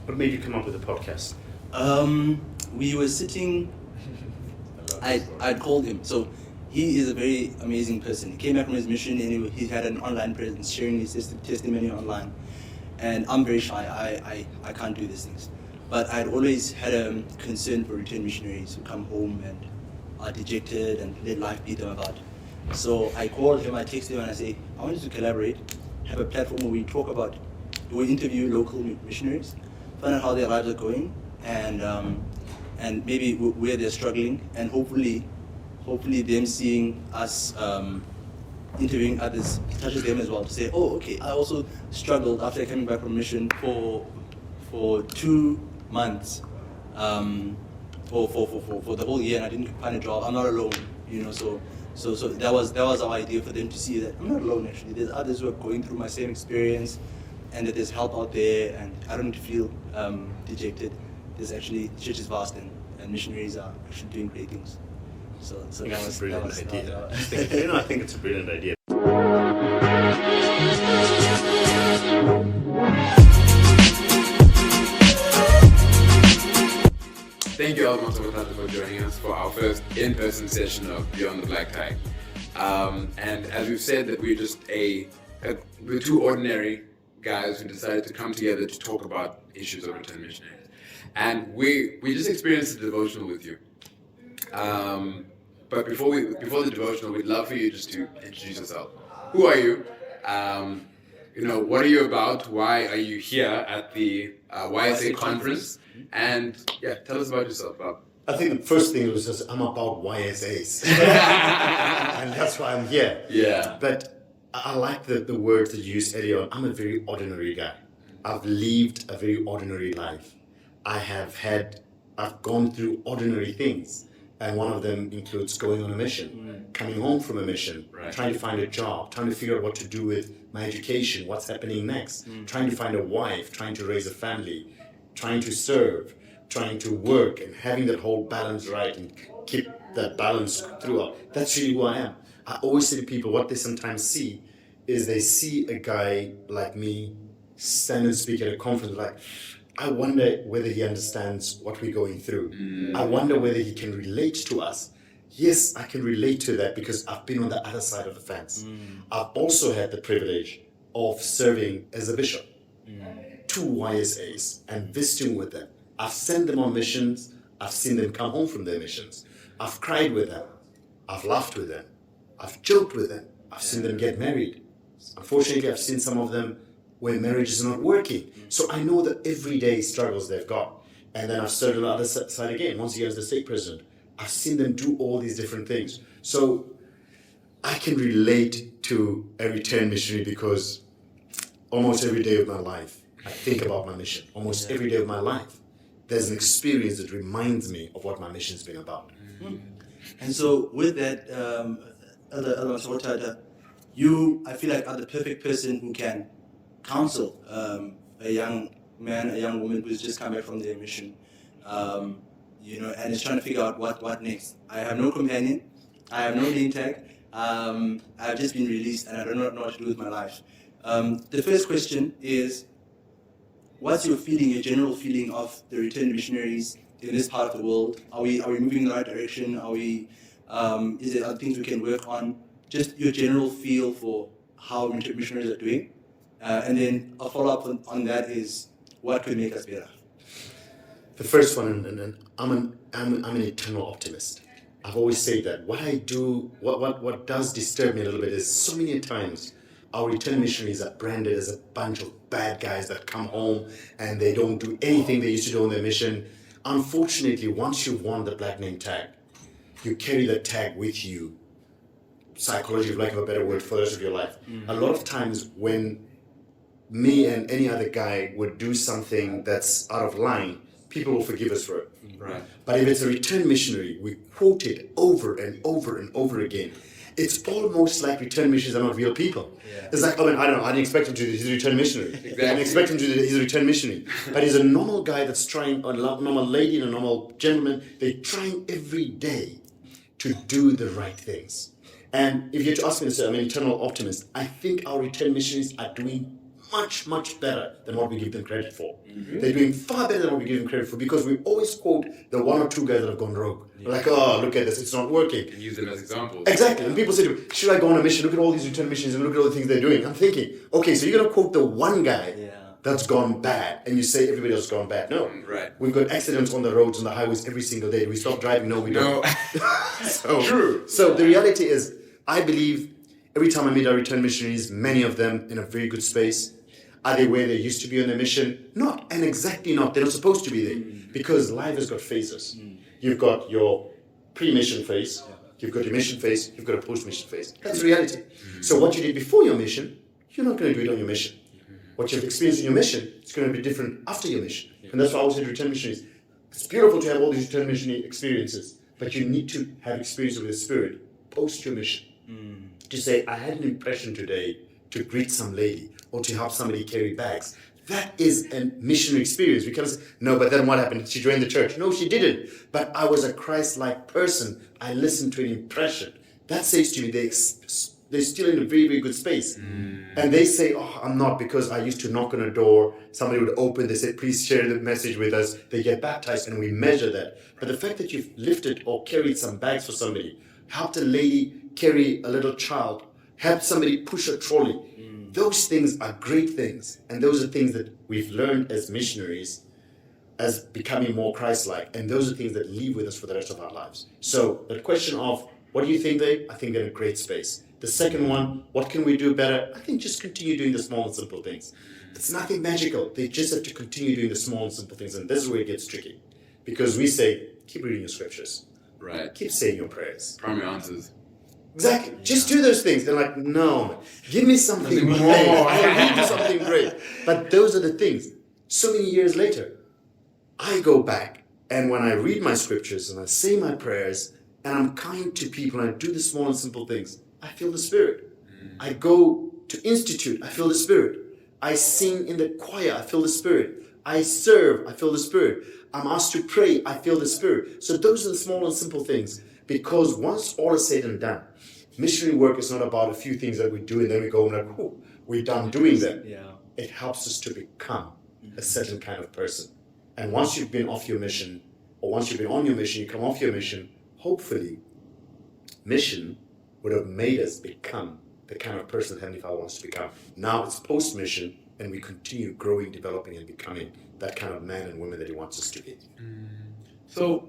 What made you come up with the podcast? We were sitting. I'd called him. So he is a very amazing person. He came back from his mission and he had an online presence, sharing his testimony online. And I'm very shy. I can't do these things. But I'd always had a concern for returned missionaries who come home and are dejected and let life beat them about. So I called him, I texted him, and I say, I want you to collaborate, have a platform where we talk about, we interview local missionaries, find out how their lives are going, and maybe where they're struggling, and hopefully them seeing us interviewing others touches them as well to say, oh, okay, I also struggled after coming back from mission for 2 months, for the whole year, and I didn't find a job. I'm not alone, So that was our idea for them to see that I'm not alone. Actually, there's others who are going through my same experience, and that there's help out there, and I don't need to feel dejected. There's actually, the church is vast, and missionaries are actually doing great things. So that was a brilliant idea. I think it's a brilliant idea. Thank you, Elder Matswagothata, for joining us for our first in-person session of Beyond the Black Tie. And as we've said, that we're just we're two ordinary guys who decided to come together to talk about issues of returned missionaries. And we just experienced a devotional with you. But before the devotional, we'd love for you just to introduce yourself. Who are you? What are you about? Why are you here at the YSA conference? And tell us about yourself, Bob. I think the first thing was just I'm about YSAs, and that's why I'm here. Yeah. But I like the words that you used earlier on. I'm a very ordinary guy. I've lived a very ordinary life. I've gone through ordinary things. And one of them includes going on a mission, coming home from a mission, trying to find a job, trying to figure out what to do with my education, what's happening next, trying to find a wife, trying to raise a family, trying to serve, trying to work, and having that whole balance right and keep that balance throughout. That's really who I am. I always say to people, what they sometimes see is they see a guy like me stand and speak at a conference like, I wonder whether he understands what we're going through. I wonder whether he can relate to us. Yes, I can relate to that because I've been on the other side of the fence. I've also had the privilege of serving as a bishop to YSAs and visiting with them. I've sent them on missions. I've seen them come home from their missions. I've cried with them. I've laughed with them. I've joked with them. I've seen them get married. Unfortunately, I've seen some of them where marriage is not working. So I know the everyday struggles they've got. And then I've served on the other side again, once again as the state president. I've seen them do all these different things. So I can relate to a returned missionary because almost every day of my life, I think about my mission. Almost every day of my life, there's an experience that reminds me of what my mission's been about. And so with that, Elder Matswagothata, you, I feel like, are the perfect person who can counsel a young man, a young woman who's just come back from their mission, and is trying to figure out what next. I have no companion, I have no name tag, I've just been released and I don't know what to do with my life. The first question is, what's your feeling, your general feeling of the returned missionaries in this part of the world? Are we moving in the right direction? Is there other things we can work on? Just your general feel for how missionaries are doing. And then a follow-up on that is, what could make us better? The first one, and I'm an eternal optimist. I've always said that. What I do, what does disturb me a little bit is so many times our returned missionaries are branded as a bunch of bad guys that come home and they don't do anything they used to do on their mission. Unfortunately, once you've won the black name tag, you carry that tag with you, psychology, for lack of a better word, for the rest of your life. A lot of times when me and any other guy would do something that's out of line, people will forgive us for it. Right. But if it's a returned missionary, we quote it over and over and over again. It's almost like returned missionaries are not real people. Yeah. It's like, I didn't expect him to do this. He's a returned missionary. Exactly. I didn't expect him to do this. He's a returned missionary. But he's a normal guy that's trying, a normal lady and a normal gentleman, they're trying every day to do the right things. And if you had to ask me to say, I'm an eternal optimist, I think our returned missionaries are doing much, much better than what we give them credit for. They're doing far better than what we give them credit for, because we always quote the one or two guys that have gone rogue. We're like, oh, look at this, it's not working. And use them as examples. Exactly. And people say to me, should I go on a mission? Look at all these return missions and look at all the things they're doing. I'm thinking, okay, so you're going to quote the one guy that's gone bad, and you say everybody else has gone bad. No. Right. We've got accidents on the roads and the highways every single day. Do we stop driving? No, we don't. True. So the reality is, I believe every time I meet our return missionaries, many of them in a very good space. Are they where they used to be on their mission? Not, and exactly not. They're not supposed to be there, because life has got phases. You've got your pre-mission phase, you've got your mission phase, you've got a post-mission phase. That's reality. So what you did before your mission, you're not going to do it on your mission. What you've experienced in your mission, it's going to be different after your mission. And that's why I always say to return missionaries, it's beautiful to have all these return missionary experiences, but you need to have experience with the Spirit post your mission. To say, I had an impression today to greet some lady or to help somebody carry bags. That is a missionary experience. We can't say, no, but then what happened? She joined the church. No, she didn't. But I was a Christ-like person. I listened to an impression. That says to me, they're still in a very, very good space. And they say, oh, I'm not, because I used to knock on a door. Somebody would open. They said, please share the message with us. They get baptized, and we measure that. But the fact that you've lifted or carried some bags for somebody, helped a lady carry a little child, helped somebody push a trolley, those things are great things. And those are things that we've learned as missionaries as becoming more Christ-like. And those are things that live with us for the rest of our lives. So the question of, what do you think I think they're in a great space. The second one, what can we do better? I think just continue doing the small and simple things. It's nothing magical. They just have to continue doing the small and simple things. And this is where it gets tricky. Because we say, keep reading your scriptures. Right. Keep saying your prayers. Primary answers. Exactly. Just do those things. They're like, no, man. Give me something more. I will do something great. But those are the things. So many years later, I go back, and when I read my scriptures and I say my prayers and I'm kind to people and I do the small and simple things, I feel the Spirit. I go to institute, I feel the Spirit. I sing in the choir, I feel the Spirit. I serve, I feel the Spirit. I'm asked to pray, I feel the Spirit. So those are the small and simple things. Because once all is said and done, missionary work is not about a few things that we do and then we go and like, whew, we're done doing them. It helps us to become a certain kind of person. And once you've been off your mission, or once you've been on your mission, you come off your mission, hopefully, mission would have made us become the kind of person that Heavenly Father wants to become. Now it's post-mission, and we continue growing, developing, and becoming that kind of man and woman that He wants us to be. So,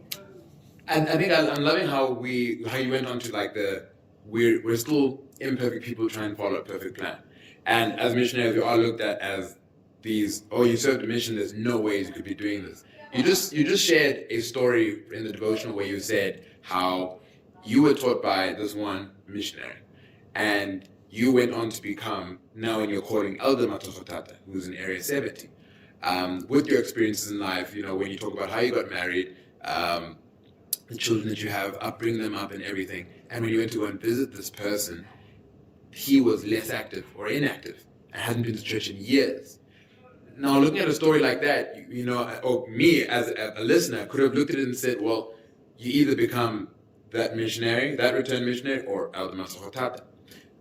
and I think I'm loving how you went on to like we're still imperfect people trying to follow a perfect plan. And as missionaries, we are looked at as these, oh, you served a mission, there's no ways you could be doing this. You just shared a story in the devotional where you said how you were taught by this one missionary, and you went on to become, now in your calling, Elder Matswagothata, who's in Area 70. With your experiences in life, when you talk about how you got married, the children that you have, bring them up and everything, and when you went to go and visit this person, he was less active or inactive and hadn't been to church in years. Now, looking at a story like that, or me as a listener could have looked at it and said, well, you either become that missionary, that returned missionary, or Elder Matswagothata.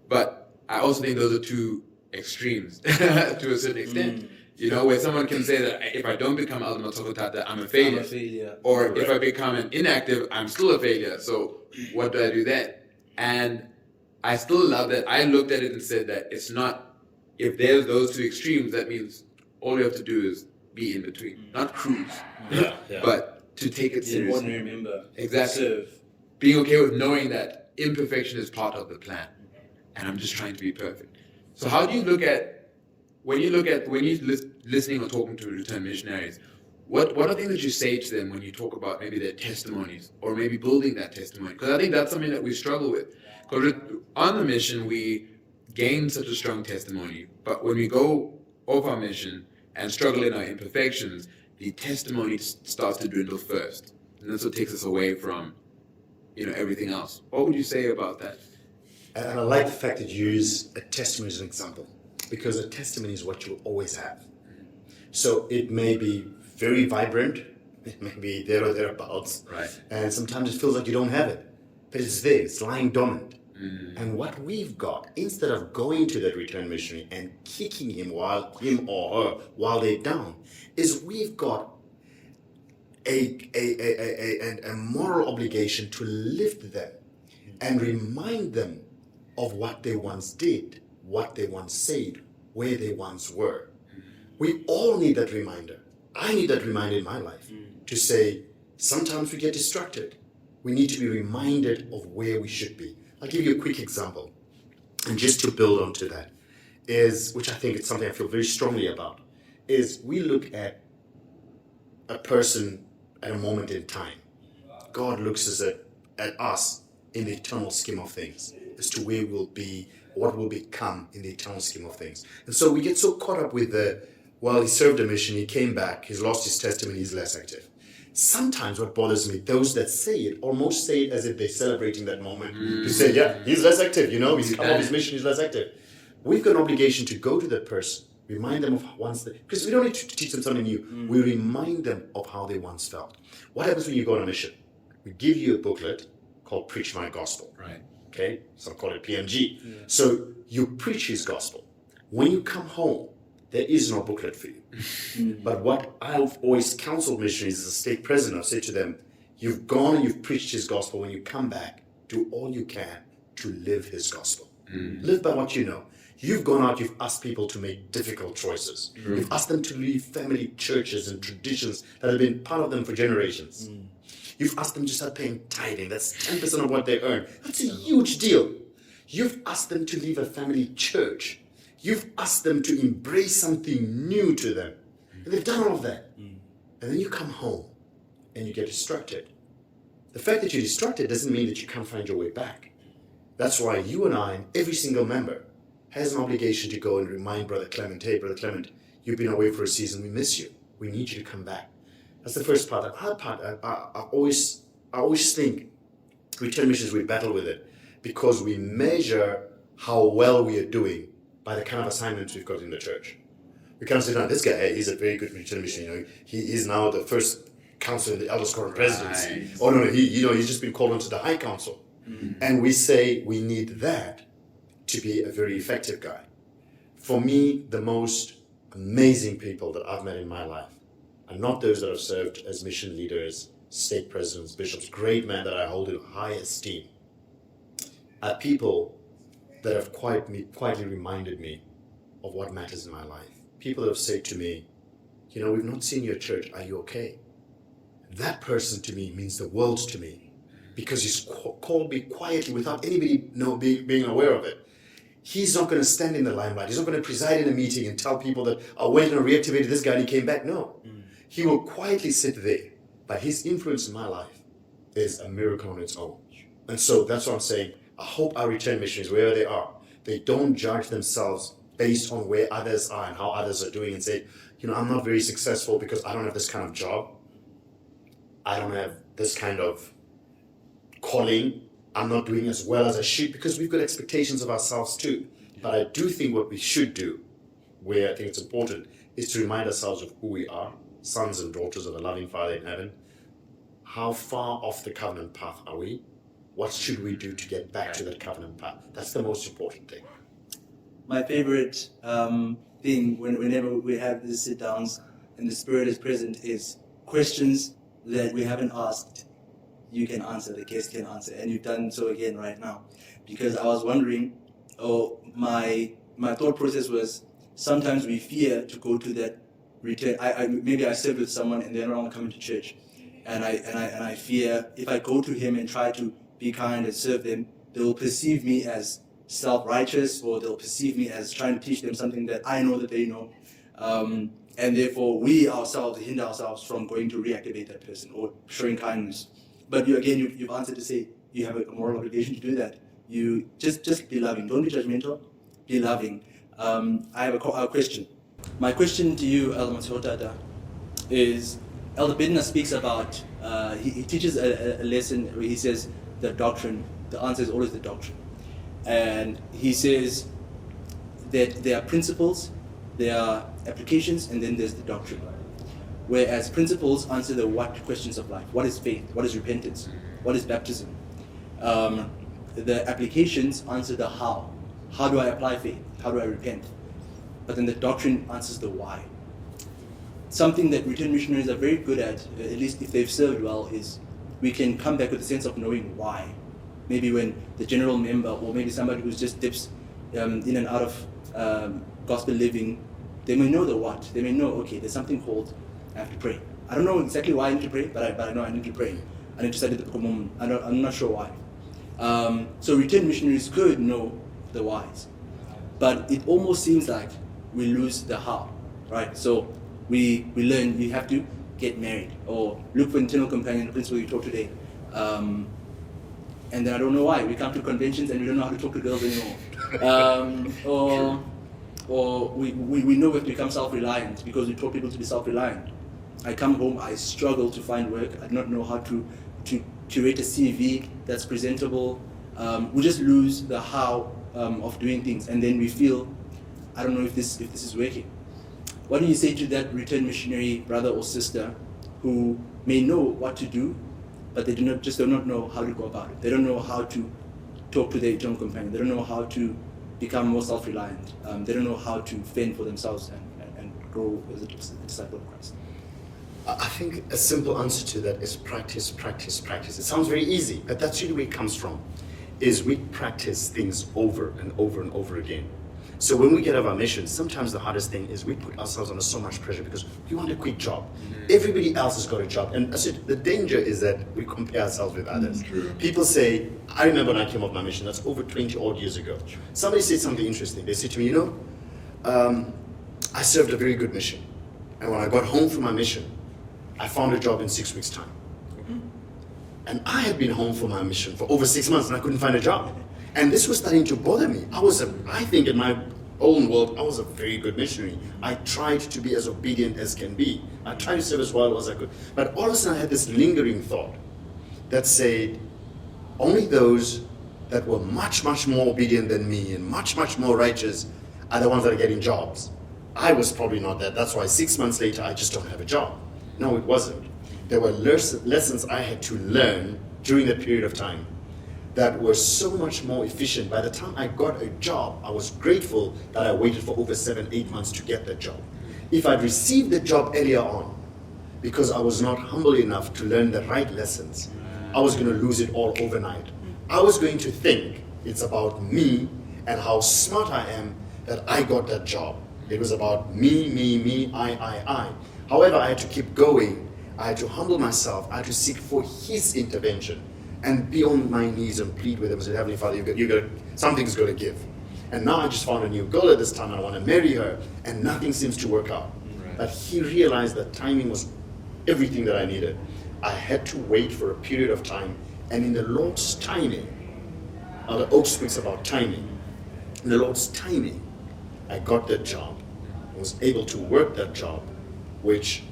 But I also think those are two extremes to a certain extent. Where someone can say that if I don't become Elder Matswagothata, I'm a failure. Or if I become an inactive, I'm still a failure. So what do I do then? And I still love that I looked at it and said that it's not, if there's those two extremes, that means all you have to do is be in between. Not cruise, but to take it seriously. Ordinary member. Exactly. Serve. Being okay with knowing that imperfection is part of the plan. And I'm just trying to be perfect. So how do you look at, when you're listening or talking to return missionaries, what are things that you say to them when you talk about maybe their testimonies or maybe building that testimony? Because I think that's something that we struggle with. Because on the mission, we gain such a strong testimony. But when we go off our mission and struggle in our imperfections, the testimony starts to dwindle first. And that's what takes us away from, everything else. What would you say about that? And I like the fact that you use a testimony as an example, because a testimony is what you always have. So it may be very vibrant, it may be there or thereabouts, right? And sometimes it feels like you don't have it, but it's there, it's lying dormant. And what we've got, instead of going to that return missionary and kicking him or her while they're down, is we've got a moral obligation to lift them and remind them of what they once did, what they once said, where they once were. We all need that reminder. I need that reminder in my life to say, sometimes we get distracted. We need to be reminded of where we should be. I'll give you a quick example. And just to build onto that, which I think it's something I feel very strongly about, is we look at a person at a moment in time. God looks at us in the eternal scheme of things, as to where we'll be, what will become in the eternal scheme of things. And so we get so caught up with he served a mission, he came back, he's lost his testimony, he's less active. Sometimes what bothers me, those that say it almost say it as if they're celebrating that moment. To say, yeah, he's less active, he's come off his mission, he's less active. We've got an obligation to go to that person, remind them of because we don't need to teach them something new. We remind them of how they once felt. What happens when you go on a mission? We give you a booklet called Preach My Gospel. Right. Okay? Some call it PMG. Yeah. So you preach his gospel. When you come home, there is no booklet for you. But what I've always counseled missionaries as a state president, I've said to them, you've gone and you've preached his gospel. When you come back, do all you can to live his gospel. Live by what you know. You've gone out, you've asked people to make difficult choices. You've asked them to leave family churches and traditions that have been part of them for generations. You've asked them to start paying tithing. That's 10% of what they earn. That's a huge deal. You've asked them to leave a family church. You've asked them to embrace something new to them. And they've done all of that. And then you come home and you get distracted. The fact that you're distracted doesn't mean that you can't find your way back. That's why you and I, and every single member, has an obligation to go and remind Brother Clement, hey, Brother Clement, you've been away for a season, we miss you. We need you to come back. That's the first part. The hard part, I always think return missions, we battle with it because we measure how well we are doing by the kind of assignments we've got in the church. We kind of say, no, this guy, hey, he's a very good return mission. He's now the first council in the Elders Quorum presidency. Right. Oh no, he's just been called onto the High Council. And we say we need that to be a very effective guy. For me, the most amazing people that I've met in my life are not those that have served as mission leaders, state presidents, bishops, great men that I hold in high esteem, are people that have quietly reminded me of what matters in my life. People that have said to me, we've not seen your church, are you okay? That person to me means the world to me because he's called me quietly without anybody being aware of it. He's not going to stand in the limelight. He's not going to preside in a meeting and tell people that I went and reactivated this guy and he came back. No. He will quietly sit there. But his influence in my life is a miracle on its own. And so that's what I'm saying. I hope our return missionaries, wherever they are, they don't judge themselves based on where others are and how others are doing and say, I'm not very successful because I don't have this kind of job. I don't have this kind of calling. I'm not doing as well as I should because we've got expectations of ourselves too. But I do think what we should do, where I think it's important, is to remind ourselves of who we are, sons and daughters of a loving Father in heaven. How far off the covenant path are we? What should we do to get back to that covenant path? That's the most important thing. My favorite thing whenever we have these sit-downs and the Spirit is present is questions that we haven't asked. You can answer, the guest can answer, and you've done so again right now. Because I was wondering, my thought process was sometimes we fear to go to that return. Maybe I served with someone and they're not coming to church, and I fear if I go to him and try to be kind and serve them, they'll perceive me as self-righteous, or they'll perceive me as trying to teach them something that I know that they know, and therefore we ourselves hinder ourselves from going to reactivate that person or showing kindness. But you've answered to say you have a moral obligation to do that. You just be loving. Don't be judgmental. Be loving. I have a question. My question to you, Elder Matswagothata, is Elder Bednar speaks about, he teaches a lesson where he says the doctrine, the answer is always the doctrine. And he says that there are principles, there are applications, and then there's the doctrine. Whereas principles answer the what questions of life. What is faith? What is repentance? What is baptism? the applications answer the how. How do I apply faith? How do I repent? But then the doctrine answers the why. Something that return missionaries are very good at least if they've served well, is we can come back with a sense of knowing why. Maybe when the general member, or maybe somebody who's just dips in and out of gospel living, they may know the what. They may know, okay, there's something called I have to pray. I don't know exactly why I need to pray, but I know I need to pray. I need to study the Book of Mormon. I'm not sure why. So return missionaries could know the whys, but it almost seems like we lose the how, right? So we learn you have to get married, or look for internal companion, the principle you taught today. And then I don't know why we come to conventions and we don't know how to talk to girls anymore. Or we know we have to become self-reliant because we taught people to be self-reliant. I come home, I struggle to find work. I do not know how to curate a CV that's presentable. We just lose the how of doing things, and then we feel, I don't know if this is working. What do you say to that return missionary brother or sister who may know what to do, but they do not know how to go about it? They don't know how to talk to their eternal companion. They don't know how to become more self-reliant. They don't know how to fend for themselves and grow as a disciple of Christ. I think a simple answer to that is practice, practice, practice. It sounds very easy, but that's really where it comes from, is we practice things over and over and over again. So when we get out of our mission, sometimes the hardest thing is we put ourselves under so much pressure because we want a quick job. Everybody else has got a job. And I said, the danger is that we compare ourselves with others. True. People say, I remember when I came off my mission, that's over 20 odd years ago. Somebody said something interesting. They said to me, I served a very good mission. And when I got home from my mission, I found a job in 6 weeks' time. And I had been home from my mission for over 6 months and I couldn't find a job. And this was starting to bother me. I think in my own world, I was a very good missionary. I tried to be as obedient as can be. I tried to serve as well as I could. But all of a sudden I had this lingering thought that said, only those that were much, much more obedient than me and much, much more righteous are the ones that are getting jobs. I was probably not that. That's why 6 months later, I just don't have a job. No, it wasn't. There were lessons I had to learn during that period of time that were so much more efficient. By the time I got a job, I was grateful that I waited for over 7-8 months to get that job. If I'd received the job earlier on, because I was not humble enough to learn the right lessons, I was going to lose it all overnight. I was going to think it's about me and how smart I am that I got that job. It was about me, I. However, I had to keep going. I had to humble myself. I had to seek for His intervention and be on my knees and plead with Him and say, Heavenly Father, something's going to give. And now I just found a new girl at this time and I want to marry her, and nothing seems to work out. Right. But He realized that timing was everything that I needed. I had to wait for a period of time, and in the Lord's timing, the Oak speaks about timing. In the Lord's timing, I got that job. I was able to work that job, which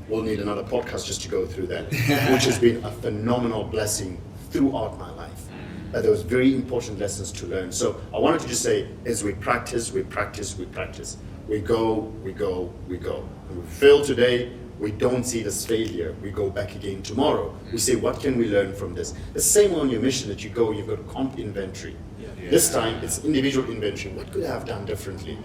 we'll need another podcast just to go through that, which has been a phenomenal blessing throughout my life. But there was very important lessons to learn. So I wanted to just say, as we practice, we practice, we practice. We go, we go, we go. When we fail today, we don't see it as failure. We go back again tomorrow. We say, what can we learn from this? The same on your mission that you go, you've got comp inventory. Yeah. This time, it's individual inventory. What could I have done differently?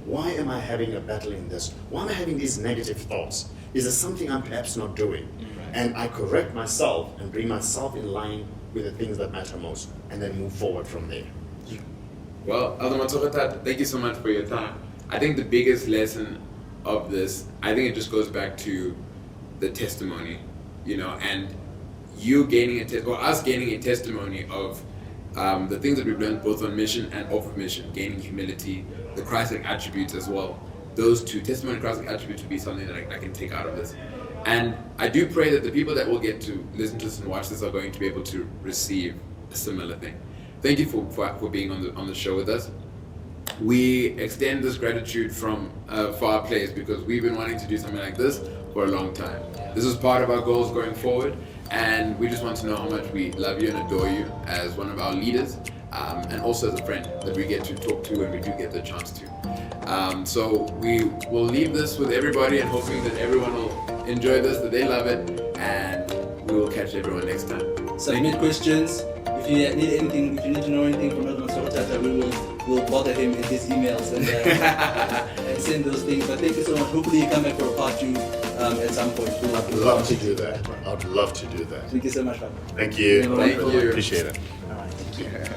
Why am I having a battle in this? Why am I having these negative thoughts? Is there something I'm perhaps not doing? Right. And I correct myself and bring myself in line with the things that matter most, and then move forward from there. Well, Elder Matswagothata, thank you so much for your time. I think the biggest lesson of this, I think it just goes back to the testimony, and you gaining us gaining a testimony of the things that we've learned both on mission and off of mission, gaining humility, the Christ-like attributes as well. Those two, testimony and Christ-like attributes, would be something that I can take out of this. And I do pray that the people that will get to listen to this and watch this are going to be able to receive a similar thing. Thank you for being on the show with us. We extend this gratitude from a far place because we've been wanting to do something like this for a long time. This is part of our goals going forward, and we just want to know how much we love you and adore you as one of our leaders, and also as a friend that we get to talk to when we do get the chance to. So we will leave this with everybody and hoping that everyone will enjoy this, that they love it, and we will catch everyone next time. Submit questions. If you need anything, if you need to know anything from Elder Matswagothata, we'll bother him in his emails and, and send those things. But thank you so much. Hopefully you come back for a part 2 at some point. I'd love to do that. I'd love to do that. Thank you so much, man. Thank you. Thank you. Appreciate it. All right.